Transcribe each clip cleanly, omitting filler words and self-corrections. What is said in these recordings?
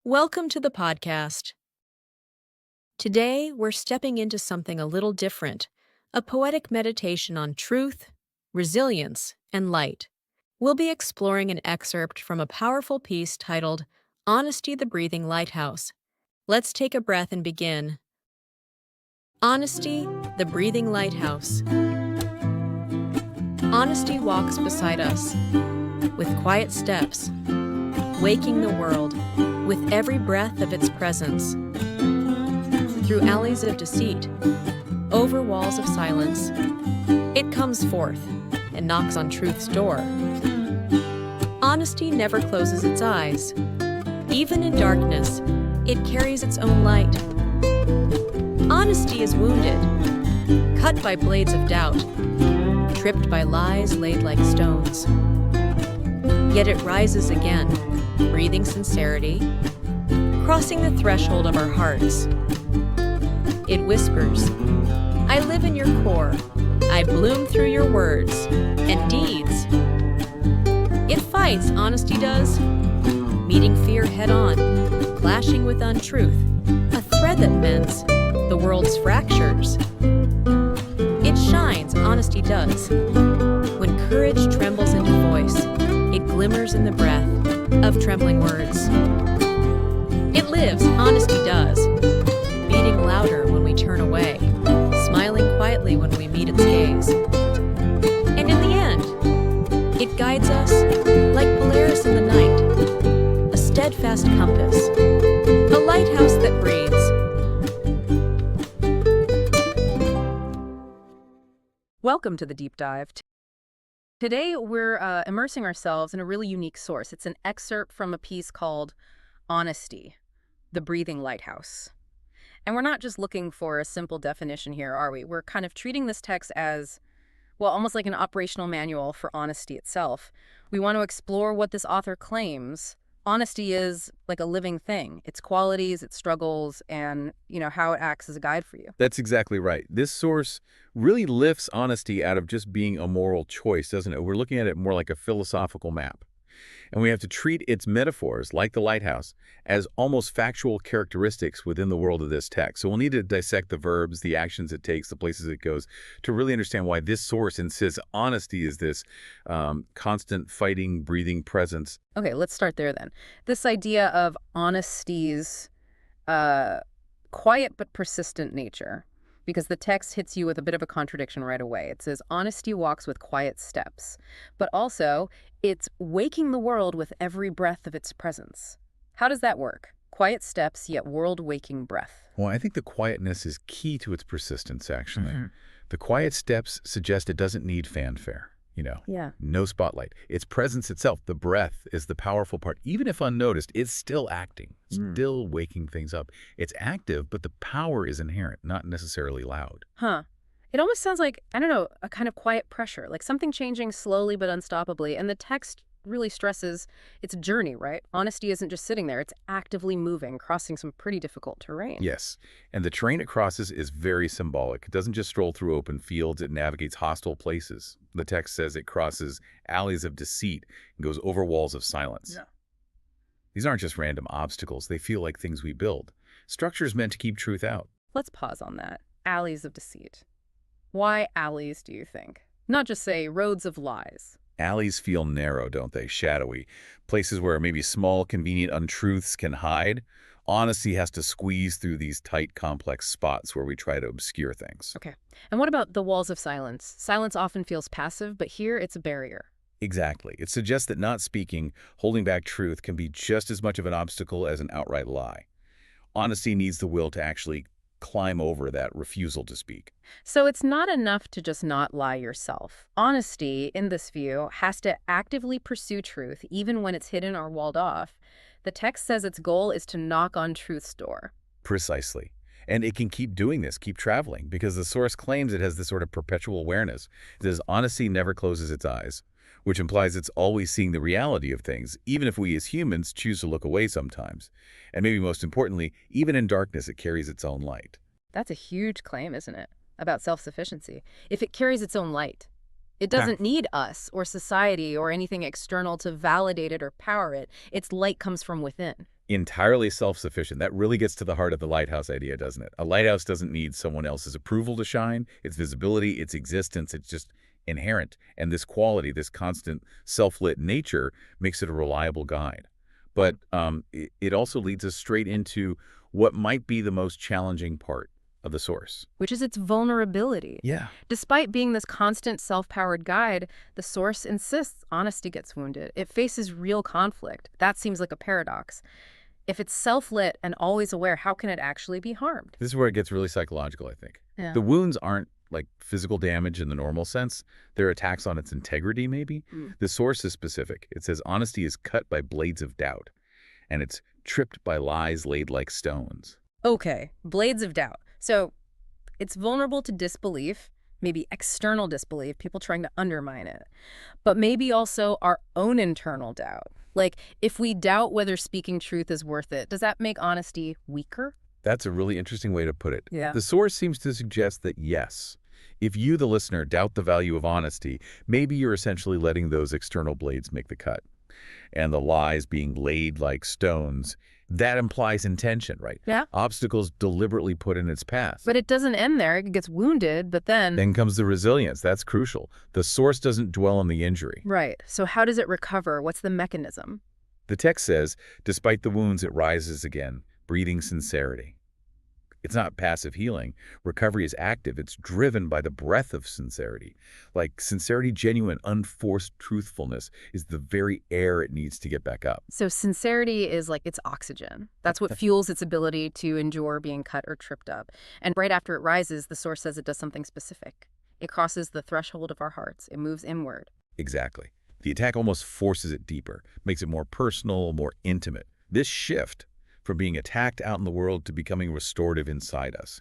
Welcome to the podcast. Today, we're stepping into something a little different, a poetic meditation on truth, resilience, and light. We'll be exploring an excerpt from a powerful piece titled Honesty, the Breathing Lighthouse. Let's take a breath and begin. Honesty, the Breathing Lighthouse. Honesty walks beside us, with quiet steps, waking the world with every breath of its presence. Through alleys of deceit, over walls of silence, it comes forth and knocks on truth's door. Honesty never closes its eyes. Even in darkness, it carries its own light. Honesty is wounded, cut by blades of doubt, tripped by lies laid like stones. Yet it rises again, breathing sincerity, crossing the threshold of our hearts. It whispers, I live in your core, I bloom through your words and deeds. It fights, honesty does, meeting fear head-on, clashing with untruth, a thread that mends the world's fractures. It shines, honesty does. When courage trembles into voice, it glimmers in the breath of trembling words. It lives, honesty does, beating louder when we turn away, smiling quietly when we meet its gaze. And in the end, it guides us like Polaris in the night, a steadfast compass, a lighthouse that breathes. Welcome to the Deep Dive. Today, we're immersing ourselves in a really unique source. It's an excerpt from a piece called Honesty, the Breathing Lighthouse. And we're not just looking for a simple definition here, are we? We're kind of treating this text as, well, almost like an operational manual for honesty itself. We want to explore what this author claims. Honesty is like a living thing, its qualities, its struggles, and, how it acts as a guide for you. That's exactly right. This source really lifts honesty out of just being a moral choice, doesn't it? We're looking at it more like a philosophical map. And we have to treat its metaphors, like the lighthouse, as almost factual characteristics within the world of this text. So we'll need to dissect the verbs, the actions it takes, the places it goes, to really understand why this source insists honesty is this constant fighting, breathing presence. Okay, let's start there then. This idea of honesty's quiet but persistent nature, because the text hits you with a bit of a contradiction right away. It says, honesty walks with quiet steps, but also it's waking the world with every breath of its presence. How does that work? Quiet steps, yet world-waking breath. Well, I think the quietness is key to its persistence, actually. The quiet steps suggest it doesn't need fanfare. Yeah. No spotlight. Its presence itself, the breath, is the powerful part. Even if unnoticed, it's still acting, still waking things up. It's active, but the power is inherent, not necessarily loud. Huh. It almost sounds like, I don't know, a kind of quiet pressure, like something changing slowly but unstoppably. And the text really stresses its journey, right? Honesty isn't just sitting there. It's actively moving, crossing some pretty difficult terrain. Yes, and the terrain it crosses is very symbolic. It doesn't just stroll through open fields. It navigates hostile places. The text says it crosses alleys of deceit and goes over walls of silence. Yeah. These aren't just random obstacles. They feel like things we build. Structures meant to keep truth out. Let's pause on that. Alleys of deceit. Why alleys, do you think? Not just, say, roads of lies. Alleys feel narrow, don't they? Shadowy. Places where maybe small, convenient untruths can hide. Honesty has to squeeze through these tight, complex spots where we try to obscure things. Okay. And what about the walls of silence? Silence often feels passive, but here it's a barrier. Exactly. It suggests that not speaking, holding back truth, can be just as much of an obstacle as an outright lie. Honesty needs the will to actually climb over that refusal to speak. So it's not enough to just not lie yourself. Honesty, in this view, has to actively pursue truth, even when it's hidden or walled off. The text says its goal is to knock on truth's door. Precisely. And it can keep doing this, keep traveling, because the source claims it has this sort of perpetual awareness. It says honesty never closes its eyes, which implies it's always seeing the reality of things, even if we as humans choose to look away sometimes. And maybe most importantly, even in darkness, it carries its own light. That's a huge claim, isn't it? About self-sufficiency. If it carries its own light, it doesn't need us or society or anything external to validate it or power it. Its light comes from within. Entirely self-sufficient. That really gets to the heart of the lighthouse idea, doesn't it? A lighthouse doesn't need someone else's approval to shine. Its visibility, its existence, it's just inherent. And this quality, this constant self-lit nature makes it a reliable guide. But it also leads us straight into what might be the most challenging part of the source. Which is its vulnerability. Yeah. Despite being this constant self-powered guide, the source insists honesty gets wounded. It faces real conflict. That seems like a paradox. If it's self-lit and always aware, how can it actually be harmed? This is where it gets really psychological, I think. Yeah. The wounds aren't like physical damage in the normal sense. They're attacks on its integrity, maybe. The source is specific. It says honesty is cut by blades of doubt, and it's tripped by lies laid like stones. Okay, blades of doubt. So it's vulnerable to disbelief, maybe external disbelief, people trying to undermine it, but maybe also our own internal doubt. Like, if we doubt whether speaking truth is worth it, does that make honesty weaker? That's a really interesting way to put it. Yeah. The source seems to suggest that yes, if you, the listener, doubt the value of honesty, maybe you're essentially letting those external blades make the cut. And the lies being laid like stones, that implies intention, right? Yeah. Obstacles deliberately put in its path. But it doesn't end there. It gets wounded, but then... Then comes the resilience. That's crucial. The source doesn't dwell on the injury. Right. So how does it recover? What's the mechanism? The text says, despite the wounds, it rises again, breathing sincerity. It's not passive healing. Recovery is active. It's driven by the breath of sincerity. Like sincerity, genuine, unforced truthfulness is the very air it needs to get back up. So sincerity is like its oxygen. That's what fuels its ability to endure being cut or tripped up. And right after it rises, the source says it does something specific. It crosses the threshold of our hearts. It moves inward. Exactly. The attack almost forces it deeper, makes it more personal, more intimate. This shift from being attacked out in the world to becoming restorative inside us,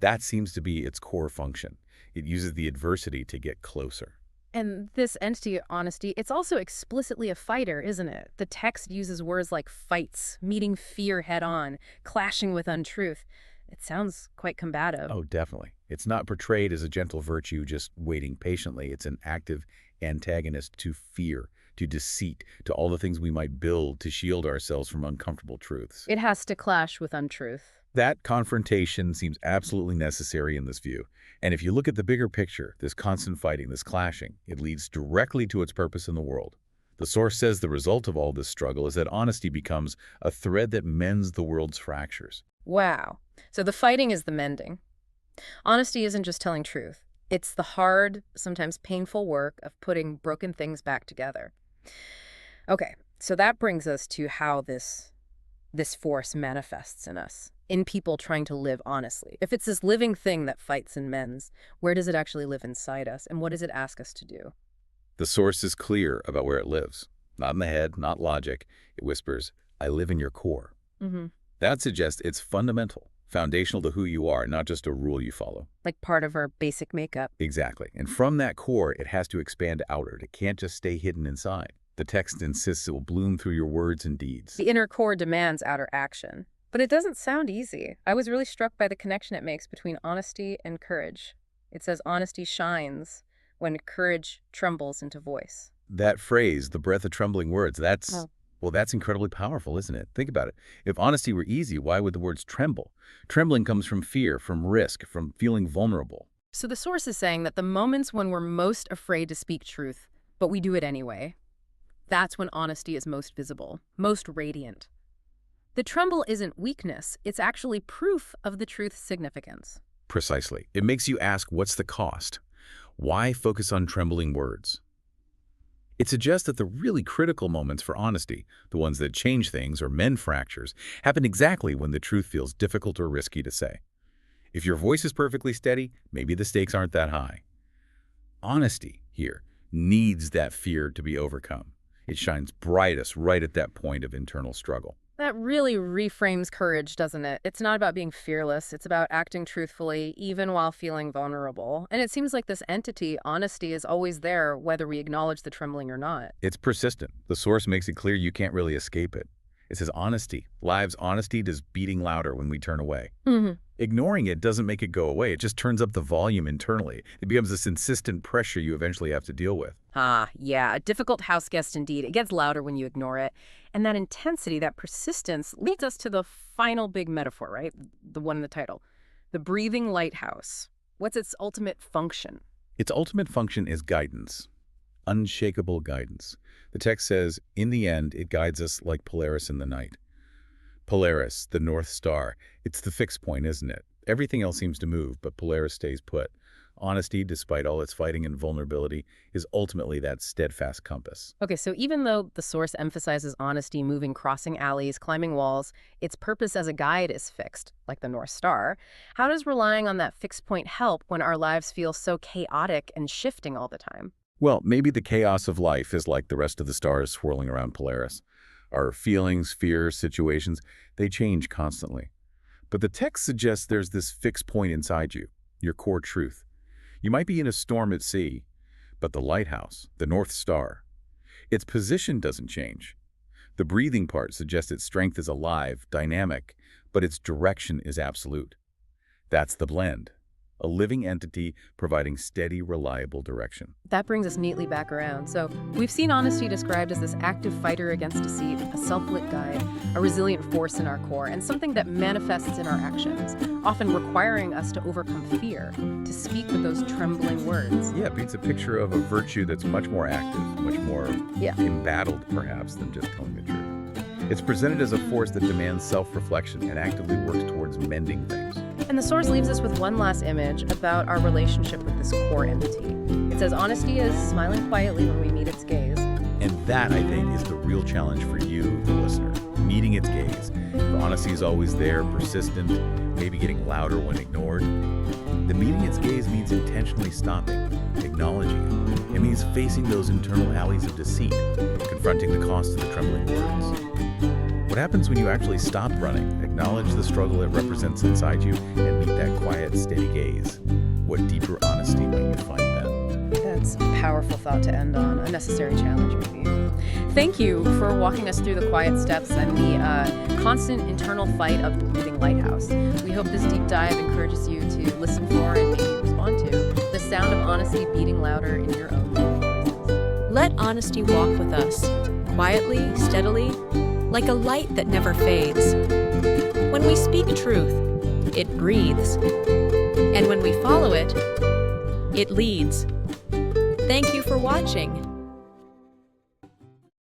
that seems to be its core function. It uses the adversity to get closer. And this entity, honesty, it's also explicitly a fighter, isn't it? The text uses words like fights, meeting fear head-on, clashing with untruth. It sounds quite combative. Oh, definitely. It's not portrayed as a gentle virtue just waiting patiently. It's an active antagonist to fear, to deceit, to all the things we might build to shield ourselves from uncomfortable truths. It has to clash with untruth. That confrontation seems absolutely necessary in this view. And if you look at the bigger picture, this constant fighting, this clashing, it leads directly to its purpose in the world. The source says the result of all this struggle is that honesty becomes a thread that mends the world's fractures. Wow. So the fighting is the mending. Honesty isn't just telling truth. It's the hard, sometimes painful work of putting broken things back together. Okay, so that brings us to how this force manifests in us, in people trying to live honestly. If it's this living thing that fights and mends, where does it actually live inside us, and what does it ask us to do? The source is clear about where it lives. Not in the head, not logic. It whispers, I live in your core. That suggests it's fundamental, foundational to who you are, not just a rule you follow. Like part of our basic makeup. Exactly. And from that core, it has to expand outward. It can't just stay hidden inside. The text insists it will bloom through your words and deeds. The inner core demands outer action. But it doesn't sound easy. I was really struck by the connection it makes between honesty and courage. It says honesty shines when courage trembles into voice. That phrase, the breath of trembling words, well, that's incredibly powerful, isn't it? Think about it. If honesty were easy, why would the words tremble? Trembling comes from fear, from risk, from feeling vulnerable. So the source is saying that the moments when we're most afraid to speak truth, but we do it anyway, that's when honesty is most visible, most radiant. The tremble isn't weakness. It's actually proof of the truth's significance. Precisely. It makes you ask, what's the cost? Why focus on trembling words? It suggests that the really critical moments for honesty, the ones that change things or mend fractures, happen exactly when the truth feels difficult or risky to say. If your voice is perfectly steady, maybe the stakes aren't that high. Honesty here needs that fear to be overcome. It shines brightest right at that point of internal struggle. That really reframes courage, doesn't it? It's not about being fearless. It's about acting truthfully, even while feeling vulnerable. And it seems like this entity, honesty, is always there, whether we acknowledge the trembling or not. It's persistent. The source makes it clear you can't really escape it. It says honesty. Live's honesty does beating louder when we turn away. Ignoring it doesn't make it go away. It just turns up the volume internally. It becomes this insistent pressure you eventually have to deal with. Yeah, a difficult house guest indeed. It gets louder when you ignore it. And that intensity, that persistence, leads us to the final big metaphor, right? The one in the title. The breathing lighthouse. What's its ultimate function? Its ultimate function is guidance, unshakable guidance. The text says, in the end, it guides us like Polaris in the night. Polaris, the North Star, it's the fixed point, isn't it? Everything else seems to move, but Polaris stays put. Honesty, despite all its fighting and vulnerability, is ultimately that steadfast compass. Okay, so even though the source emphasizes honesty, moving, crossing alleys, climbing walls, its purpose as a guide is fixed, like the North Star. How does relying on that fixed point help when our lives feel so chaotic and shifting all the time? Well, maybe the chaos of life is like the rest of the stars swirling around Polaris. Our feelings, fears, situations, they change constantly. But the text suggests there's this fixed point inside you, your core truth. You might be in a storm at sea, but the lighthouse, the North Star, its position doesn't change. The breathing part suggests its strength is alive, dynamic, but its direction is absolute. That's the blend, a living entity providing steady, reliable direction. That brings us neatly back around. So we've seen honesty described as this active fighter against deceit, a self-lit guide, a resilient force in our core, and something that manifests in our actions, often requiring us to overcome fear, to speak with those trembling words. Yeah, it paints a picture of a virtue that's much more active, much more embattled, perhaps, than just telling the truth. It's presented as a force that demands self-reflection and actively works towards mending things. And the source leaves us with one last image about our relationship with this core entity. It says, honesty is smiling quietly when we meet its gaze. And that, I think, is the real challenge for you, the listener, meeting its gaze. If honesty is always there, persistent, maybe getting louder when ignored. The meeting its gaze means intentionally stopping, acknowledging it. It means facing those internal alleys of deceit, confronting the cost of the trembling words. What happens when you actually stop running, acknowledge the struggle it represents inside you, and meet that quiet, steady gaze? What deeper honesty might you find then? That's a powerful thought to end on, a necessary challenge maybe. Thank you for walking us through the quiet steps and the constant internal fight of the breathing lighthouse. We hope this deep dive encourages you to listen for and maybe respond to the sound of honesty beating louder in your own voices. Let honesty walk with us, quietly, steadily, like a light that never fades. When we speak truth, it breathes. And when we follow it, it leads. Thank you for watching.